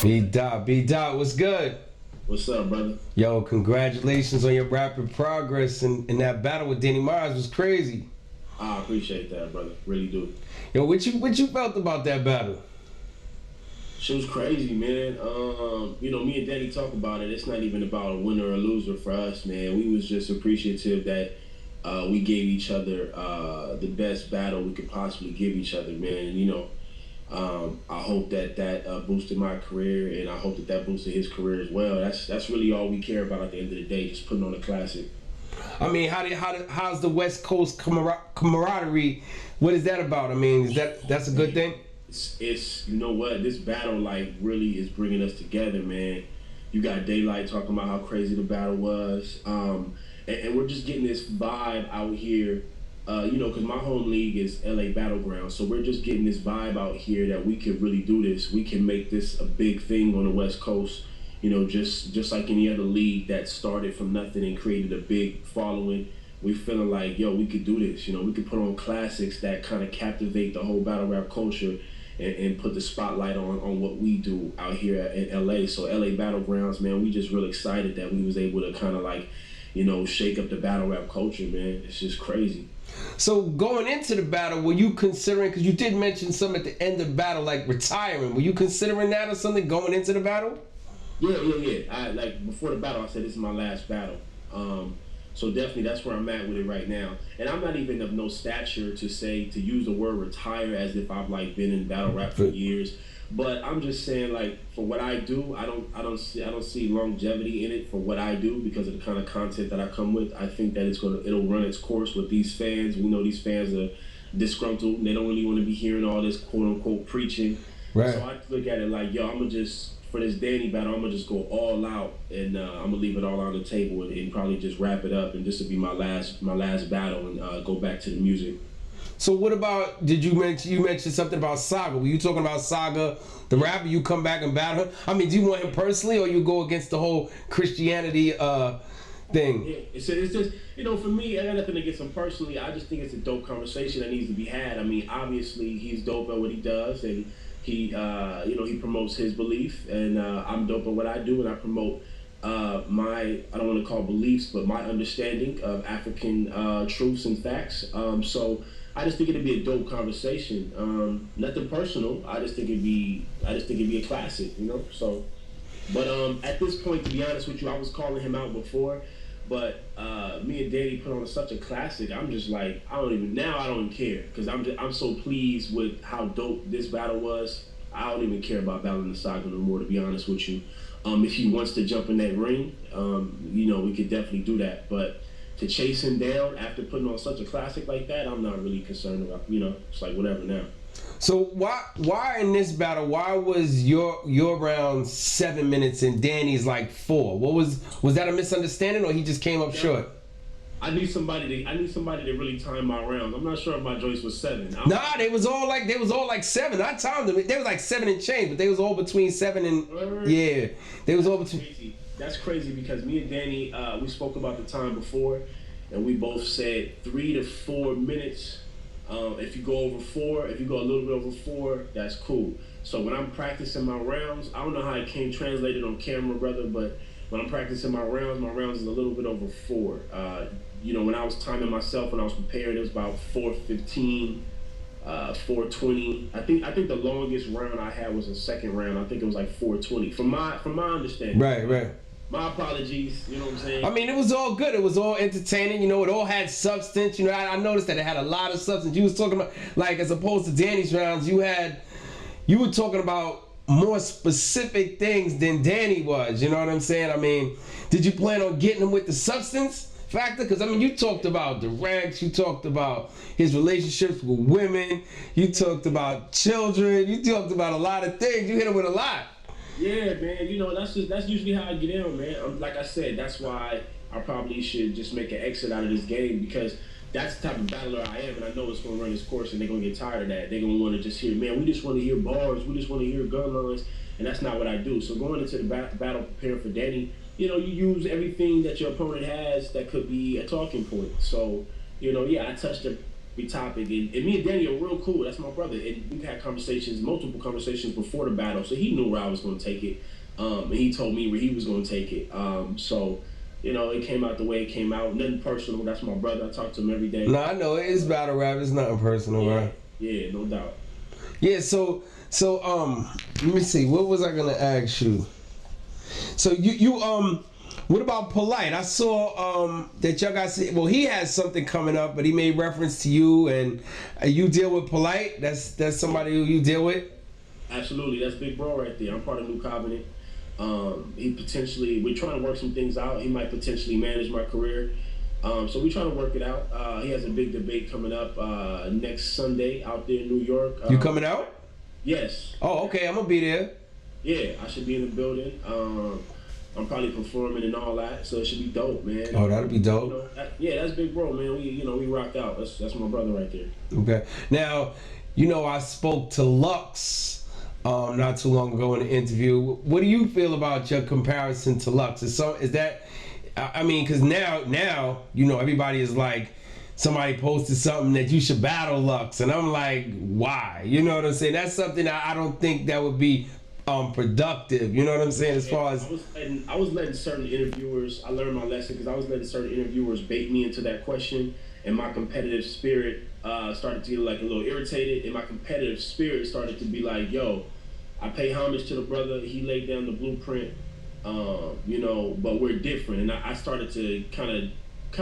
B-Dot, what's good? What's up, brother? Yo, congratulations on your rapid progress, and that battle with Danny Myers was crazy. I appreciate that, brother. Really do. Yo, what you felt about that battle? She was crazy, man. Me and Danny talk about it. It's not even about a winner or a loser for us, man. We was just appreciative that we gave each other the best battle we could possibly give each other, man. And, I hope that boosted my career, and I hope that boosted his career as well. That's really all we care about at the end of the day, just putting on a classic. I mean, how's the West Coast camaraderie? What is that about? I mean, that's a good thing? It's you know what, this battle really is bringing us together, man. You got Daylyt talking about how crazy the battle was, and we're just getting this vibe out here, because my home league is LA Battleground, so we're just getting this vibe out here that we can really do this. We can make this a big thing on the West Coast, just like any other league that started from nothing and created a big following. We feeling like, yo, we could do this. We could put on classics that kind of captivate the whole battle rap culture and put the spotlight on what we do out here in LA. So LA Battlegrounds, man, we just real excited that we was able to kind of shake up the battle rap culture, man. It's just crazy. So going into the battle, were you considering, because you did mention something at the end of the battle, like retiring, were you considering that or something going into the battle? Yeah. Before the battle, I said this is my last battle. So definitely that's where I'm at with it right now. And I'm not even of no stature to use the word retire as if I've been in battle rap for years. But I'm just saying, for what I do, I don't see longevity in it for what I do because of the kind of content that I come with. I think that it'll run its course with these fans. We know these fans are disgruntled and they don't really want to be hearing all this quote unquote preaching. Right. So I look at it for this Danny battle, I'm gonna just go all out and I'm gonna leave it all on the table and probably just wrap it up, and this will be my last battle and go back to the music. So what about, you mentioned something about Saga? Were you talking about Saga, the rapper? You come back and battle him? I mean, do you want him personally, or you go against the whole Christianity thing? Yeah, it's just, for me, I got nothing against him personally. I just think it's a dope conversation that needs to be had. I mean, obviously, he's dope at what he does, and he promotes his belief, and I'm dope at what I do, and I promote I don't want to call beliefs, but my understanding of African truths and facts. So I just think it'd be a dope conversation. Nothing personal. I just think it'd be a classic, So, but at this point, to be honest with you, I was calling him out before, but me and Danny put on such a classic. I'm just I don't care, because I'm so pleased with how dope this battle was. I don't even care about battling the Saga no more, to be honest with you. If he wants to jump in that ring, we could definitely do that. But to chase him down after putting on such a classic like that, I'm not really concerned about. It's whatever now. So why in this battle? Why was your round 7 minutes and Danny's 4? Was that a misunderstanding, or he just came up short? I need somebody to really time my rounds. I'm not sure if my joints was 7. Nah, they was all 7. I timed them. They was 7 and change, but they was all between 7 and yeah. They was all between. That's crazy because me and Danny, we spoke about the time before, and we both said 3 to 4 minutes. If you go over 4, if you go a little bit over 4, that's cool. So when I'm practicing my rounds, I don't know how it came translated on camera, brother, but when I'm practicing my rounds is a little bit over 4. When I was timing myself, when I was preparing, it was about 4:15, 4:20. I think the longest round I had was the second round. I think it was 4:20. From my understanding. Right. My apologies, you know what I'm saying? I mean, it was all good. It was all entertaining. It all had substance. I noticed that it had a lot of substance. You was talking about, as opposed to Danny's rounds, you were talking about more specific things than Danny was. You know what I'm saying? I mean, did you plan on getting him with the substance factor? Because, you talked about the ranks. You talked about his relationships with women. You talked about children. You talked about a lot of things. You hit him with a lot. Yeah, man, that's usually how I get in, man. Like I said, that's why I probably should just make an exit out of this game, because that's the type of battler I am, and I know it's going to run its course, and they're going to get tired of that. They're going to want to just hear, man, we just want to hear bars, we just want to hear gun lines, and that's not what I do. So going into the battle preparing for Danny, you use everything that your opponent has that could be a talking point. So, I touched topic, and me and Danny are real cool. That's my brother, and we've had conversations, multiple conversations before the battle, so he knew where I was going to take it, and he told me where he was going to take it. So, you know, it came out the way it came out. Nothing personal. That's my brother. I talk to him every day. No, I know it is battle rap. It's nothing personal, Yeah, right? yeah, no doubt. Yeah. So let me see. What was I gonna ask you? So what about Polite? I saw that y'all guys. Well, he has something coming up, but he made reference to you, and you deal with Polite. That's somebody who you deal with. Absolutely, that's Big Bro right there. I'm part of New Covenant. We're trying to work some things out. He might potentially manage my career. So we're trying to work it out. He has a big debate coming up next Sunday out there in New York. You coming out? Yes. Oh, okay. I'm gonna be there. Yeah, I should be in the building. I'm probably performing and all that, so it should be dope, man. Oh, that'll be dope. You know, yeah, that's Big Bro, man. We rock out. That's my brother right there. Okay. Now, I spoke to Lux not too long ago in an interview. What do you feel about your comparison to Lux? Is that? I mean, because now everybody is like, somebody posted something that you should battle Lux, and I'm like, why? You know what I'm saying? That's something I don't think that would be productive. You know what I'm saying? As far as I was letting certain interviewers, I learned my lesson because I was letting certain interviewers bait me into that question, and my competitive spirit started to get like a little irritated, and my competitive spirit started to be like, yo, I pay homage to the brother. He laid down the blueprint. But we're different, and I started to kind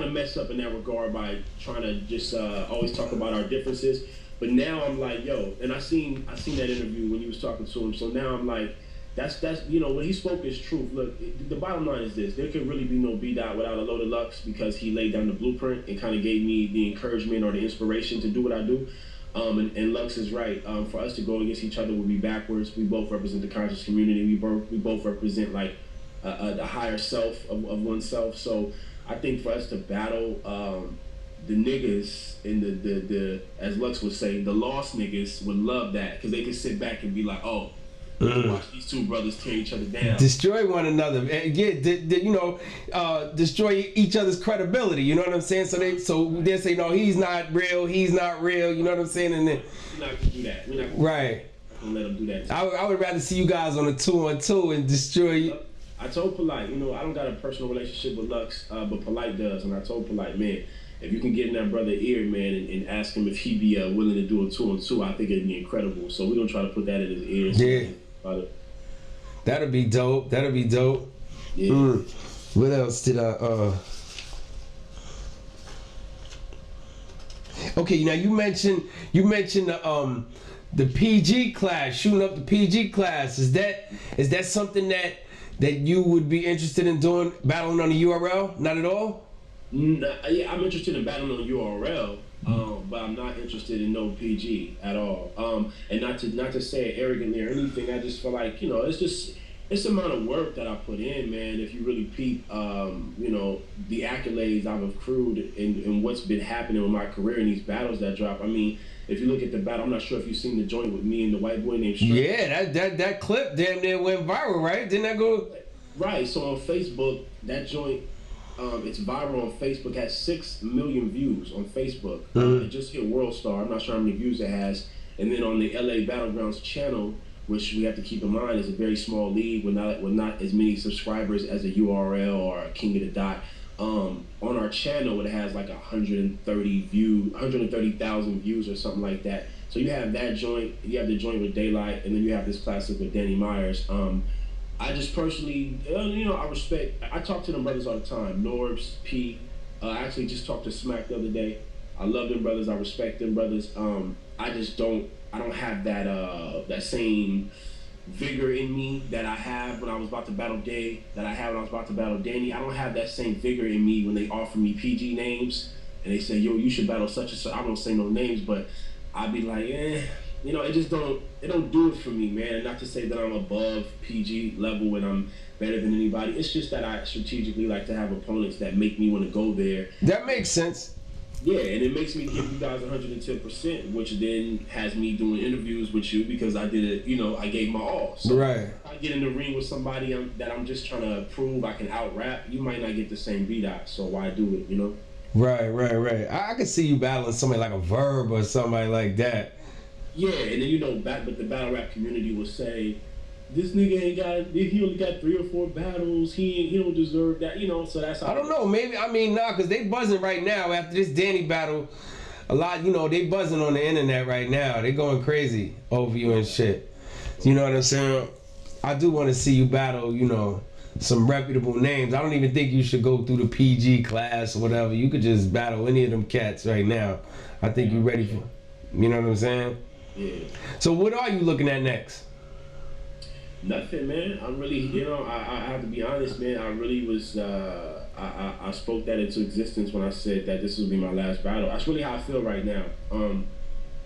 of mess up in that regard by trying to just always talk about our differences. But now I'm like, yo, and I seen that interview when you was talking to him. So now I'm like, that's what he spoke is truth. Look, the bottom line is this: there could really be no B-Dot without a load of Lux, because he laid down the blueprint and kind of gave me the encouragement or the inspiration to do what I do. And Lux is right. For us to go against each other would be backwards. We both represent the conscious community. We both represent like a higher self of oneself. So I think for us to battle the niggas and the as Lux would say, the lost niggas would love that, because they could sit back and be like, oh, watch these two brothers tear each other down, destroy one another, destroy each other's credibility. You know what I'm saying? So they say, no, he's not real. You know what I'm saying? And then we're not gonna do that. We're not gonna let them do that. I would rather see you guys on a 2-on-2 and destroy. I told Polite, I don't got a personal relationship with Lux, but Polite does, and I told Polite, man, if you can get in that brother's ear, man, and ask him if he'd be willing to do a 2-on-2, I think it'd be incredible. So we're gonna try to put that in his ears. Yeah. That'd be dope. Yeah. What else did I? Okay, now you mentioned the PG class, shooting up the PG class. Is that something that you would be interested in doing, battling on the URL? Not at all? Yeah, I'm interested in battling on URL, but I'm not interested in no PG at all. And not to say it arrogantly or anything, I just feel like, it's the amount of work that I put in, man. If you really peep, the accolades I've accrued and what's been happening with my career in these battles that drop. I mean, if you look at the battle, I'm not sure if you've seen the joint with me and the white boy named Strike. Yeah, that clip damn near went viral, right? Didn't that go? Right. So on Facebook, that joint, it's viral on Facebook. Has 6 million views on Facebook. It just hit World Star. I'm not sure how many views it has. And then on the LA Battlegrounds channel, which we have to keep in mind is a very small league with not as many subscribers as a URL or a King of the Dot. On our channel, it has like 130,000 views or something like that. So you have that joint, you have the joint with Daylyt, and then you have this classic with Danny Myers. I just personally, I respect. I talk to them brothers all the time. Norbs, P. I actually just talked to Smack the other day. I love them brothers. I respect them brothers. I don't have that same vigor in me that I have when I was about to battle Day, that I had when I was about to battle Danny. I don't have that same vigor in me when they offer me PG names and they say, yo, you should battle such and such. I don't say no names, but I'd be like, it don't do it for me, man. Not to say that I'm above PG level and I'm better than anybody. It's just that I strategically like to have opponents that make me want to go there. That makes sense. Yeah, and it makes me give you guys 110%, which then has me doing interviews with you because I did it, I gave my all. So right. If I get in the ring with somebody that I'm just trying to prove I can out-rap, you might not get the same beat out, so why do it, Right. I could see you battling somebody like a Verb or somebody like that. Yeah, and then but the battle rap community will say, this nigga ain't got, he only got 3 or 4 battles. He don't deserve that. So that's how. I don't know. Maybe nah, cause they buzzing right now after this Danny battle. A lot, they buzzing on the internet right now. They going crazy over you and shit. You know what I'm saying? I do want to see you battle. Some reputable names. I don't even think you should go through the PG class or whatever. You could just battle any of them cats right now. I think you're ready for. You know what I'm saying? Yeah. So what are you looking at next? Nothing, man. I'm really, I have to be honest, man. I really was, I spoke that into existence when I said that this will be my last battle. That's really how I feel right now.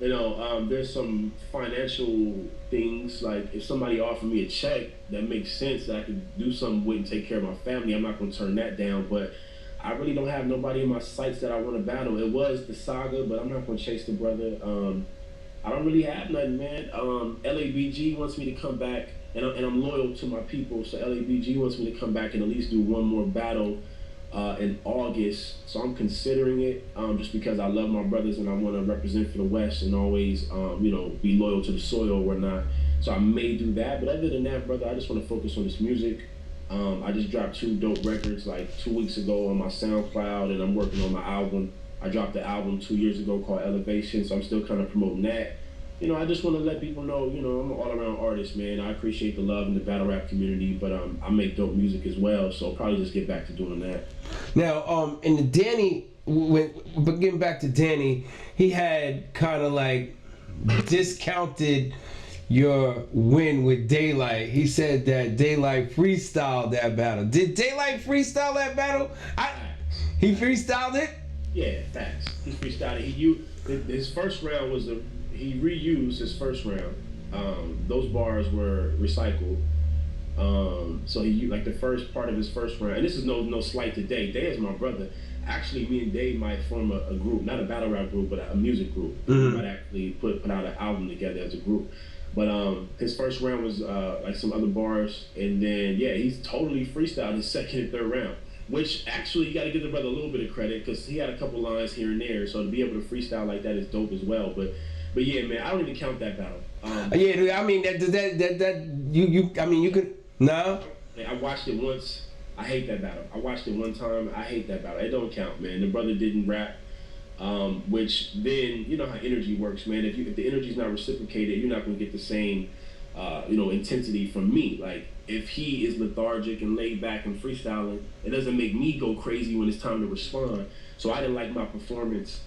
There's some financial things, like if somebody offered me a check that makes sense that I could do something with and take care of my family, I'm not going to turn that down. But I really don't have nobody in my sights that I want to battle. It was the saga, but I'm not going to chase the brother. I don't really have nothing, man. LABG wants me to come back, and I'm loyal to my people. So LABG wants me to come back and at least do one more battle in August. So I'm considering it, just because I love my brothers and I want to represent for the West and always, be loyal to the soil or whatnot. So I may do that. But other than that, brother, I just want to focus on this music. I just dropped 2 dope records like 2 weeks ago on my SoundCloud, and I'm working on my album. I dropped the album 2 years ago called Elevation, so I'm still kind of promoting that. I just want to let people know, I'm an all-around artist, man. I appreciate the love in the battle rap community, but I make dope music as well, so I'll probably just get back to doing that. Now, in the Danny, but getting back to Danny, he had kind of like discounted your win with Daylyt. He said that Daylyt freestyled that battle. Did Daylyt freestyle that battle? He freestyled it? Yeah, facts. He freestyled it. His first round was he reused his first round. Those bars were recycled. So he like the first part of his first round. And this is no slight to Day. Day is my brother. Actually, me and Day might form a group, not a battle rap group, but a music group. Mm-hmm. We might actually put out an album together as a group. But his first round was like some other bars, and then he's totally freestyled his second and third round. Which actually you got to give the brother a little bit of credit because he had a couple lines here and there. So to be able to freestyle like that is dope as well. But yeah, man, I don't even count that battle. I mean you could no. I watched it once. I hate that battle. I watched it one time. I hate that battle. It don't count, man. The brother didn't rap. Which then you know how energy works, man. If the energy's not reciprocated, you're not gonna get the same intensity from me. Like if he is lethargic and laid back and freestyling, it doesn't make me go crazy when it's time to respond. So I didn't like my performance.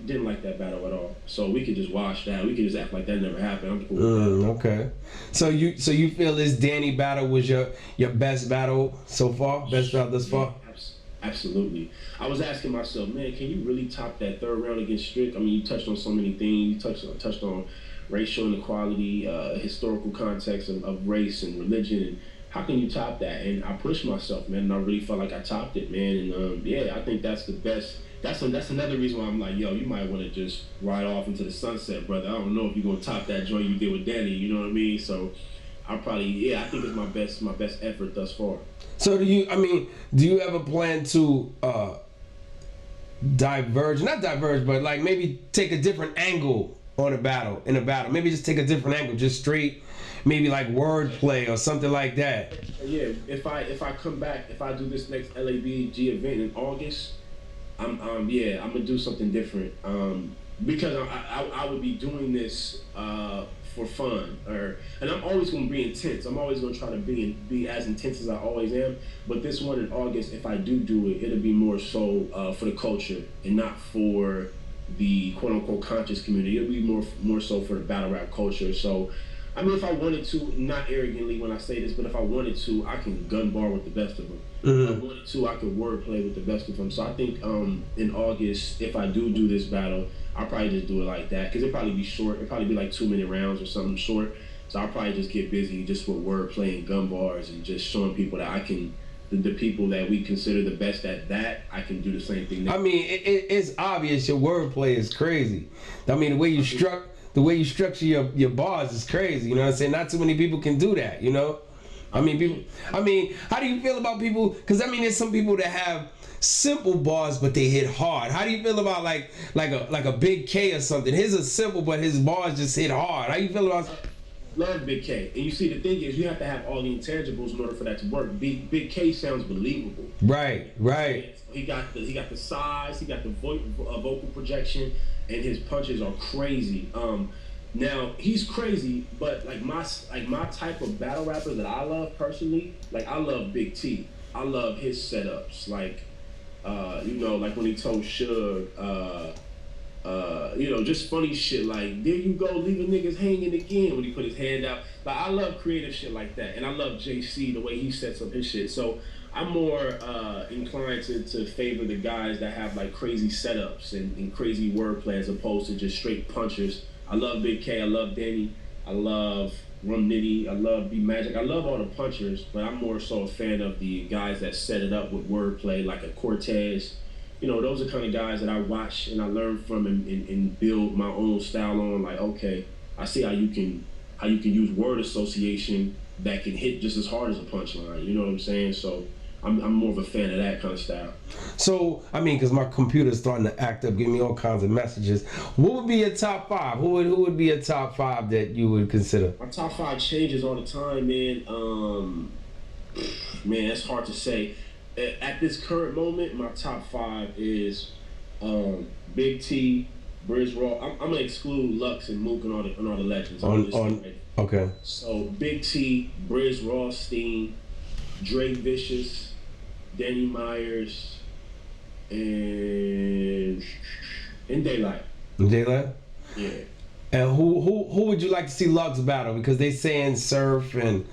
Didn't like that battle at all. So we could just wash that. We could just act like that never happened. I'm cool with that. Okay. So you feel this Danny battle was your best battle so far? Best battle thus far? Absolutely. I was asking myself, man, can you really top that third round against Strick? I mean, you touched on so many things. You touched on racial inequality, historical context of race and religion, and how can you top that? And I pushed myself, man, and I really felt like I topped it, man. And I think that's the best. That's another reason why I'm like, yo, you might want to just ride off into the sunset, brother. I don't know if you're gonna top that joint you did with Danny. You know what I mean? So I probably, I think it's my best effort thus far. So do you ever plan to not diverge, but like maybe take a different angle on in a battle? Maybe just take a different angle, just straight, maybe like wordplay or something like that. Yeah, if I come back, if I do this next LABG event in August, I'm gonna do something different. Because I would be doing this for fun, and I'm always gonna be intense. I'm always gonna try to be as intense as I always am. But this one in August, if I do it, it'll be more so for the culture and not for the quote unquote conscious community. It'll be more so for the battle rap culture. So, I mean, if I wanted to, not arrogantly when I say this, but if I wanted to, I can gun bar with the best of them. Mm-hmm. If I wanted to, I could wordplay with the best of them. So I think in August, if I do this battle, I'll probably just do it like that because it'll probably be short. It'll probably be like 2-minute rounds or something short. So I'll probably just get busy just with wordplay and gun bars and just showing people that I can, the people that we consider the best at that, I can do the same thing. I mean, it's obvious your wordplay is crazy. I mean, the way you structure your bars is crazy. You know what I'm saying? Not too many people can do that. You know, how do you feel about people? Because I mean, there's some people that have simple bars, but they hit hard. How do you feel about like a Big K or something? His are simple, but his bars just hit hard. How you feel about? Love Big K, and you see the thing is you have to have all the intangibles in order for that to work. Big K sounds believable. Right. He got the size, he got the vocal projection, and his punches are crazy. Now he's crazy, but like my type of battle rapper that I love personally, like I love Big T. I love his setups, like like when he told Suge, just funny shit like there you go, leaving niggas hanging again when he put his hand out. Like I love creative shit like that, and I love JC the way he sets up his shit. So I'm more inclined to favor the guys that have like crazy setups and crazy wordplay as opposed to just straight punchers. I love Big K, I love Danny, I love Rum Nitty, I love B Magic, I love all the punchers, but I'm more so a fan of the guys that set it up with wordplay, like a Cortez. Those are kind of guys that I watch and I learn from and build my own style on. Like, okay, I see how you can use word association that can hit just as hard as a punchline. You know what I'm saying? So I'm more of a fan of that kind of style. So, I mean, because my computer's starting to act up, giving me all kinds of messages. What would be your top 5? Who would be a top 5 that you would consider? My top 5 changes all the time, man. Man, it's hard to say. At this current moment, my top 5 is Big T, Briz Raw. I'm gonna exclude Lux and Mook and all the legends. Okay. So Big T, Briz Rawstein, Dre Vicious, Danny Myers, and Daylyt. Daylyt? Yeah. And who would you like to see Lux battle? Because they saying Surf, and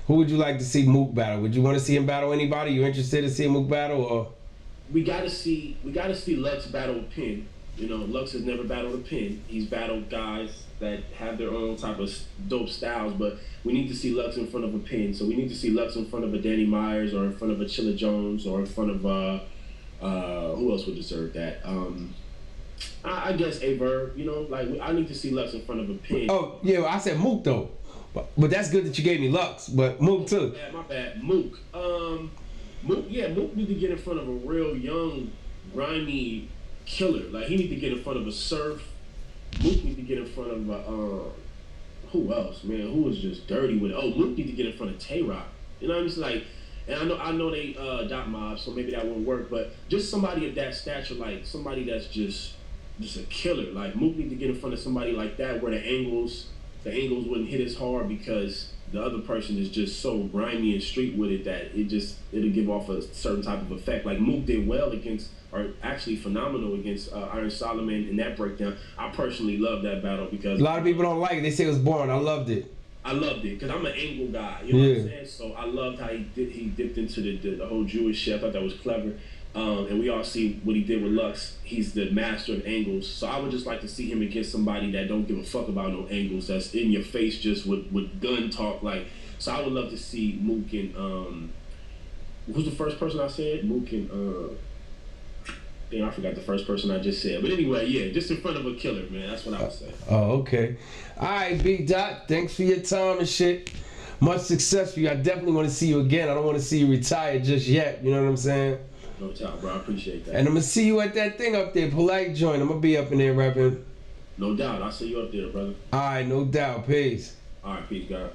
who would you like to see Mook battle? Would you want to see him battle anybody? You interested in seeing Mook battle, or? We gotta see Lux battle a pin. Lux has never battled a pin. He's battled guys that have their own type of dope styles, but we need to see Lux in front of a pin. So we need to see Lux in front of a Danny Myers, or in front of a Chilla Jones, or in front of who else would deserve that? I guess Aver. I need to see Lux in front of a pin. Oh yeah, well, I said Mook though, but that's good that you gave me Lux, but Mook too. Yeah, my bad. Mook. Mook need to get in front of a real young, grimy killer. Like he need to get in front of a Surf. Mook need to get in front of who else, man? Who was just dirty with it? Oh, Mook need to get in front of Tay-Rock. You know what I'm saying? Like, and I know they dot mob, so maybe that won't work. But just somebody of that stature, like somebody that's just a killer. Like Mook need to get in front of somebody like that, where the angles wouldn't hit as hard because the other person is just so grimy and street with it that it'll give off a certain type of effect. Like Mook did well against, or actually phenomenal against Iron Solomon in that breakdown. I personally love that battle because a lot of people don't like it. They say it was boring. I loved it. I loved it because I'm an angle guy. You know what I'm saying? So I loved how he dipped into the whole Jewish shit. I thought that was clever. And we all see what he did with Lux. He's the master of angles. So I would just like to see him against somebody that don't give a fuck about no angles, that's in your face just with gun talk. Like, so I would love to see Mook and who's the first person I said? Mook and I forgot the first person I just said. But anyway, yeah, just in front of a killer, man. That's what I would say. Oh, okay. All right, Big Dot. Thanks for your time and shit. Much success for you. I definitely want to see you again. I don't want to see you retire just yet. You know what I'm saying? No doubt, bro. I appreciate that. And I'm going to see you at that thing up there, Polite Joint. I'm going to be up in there rapping. No doubt. I'll see you up there, brother. All right, no doubt. Peace. All right, peace, God.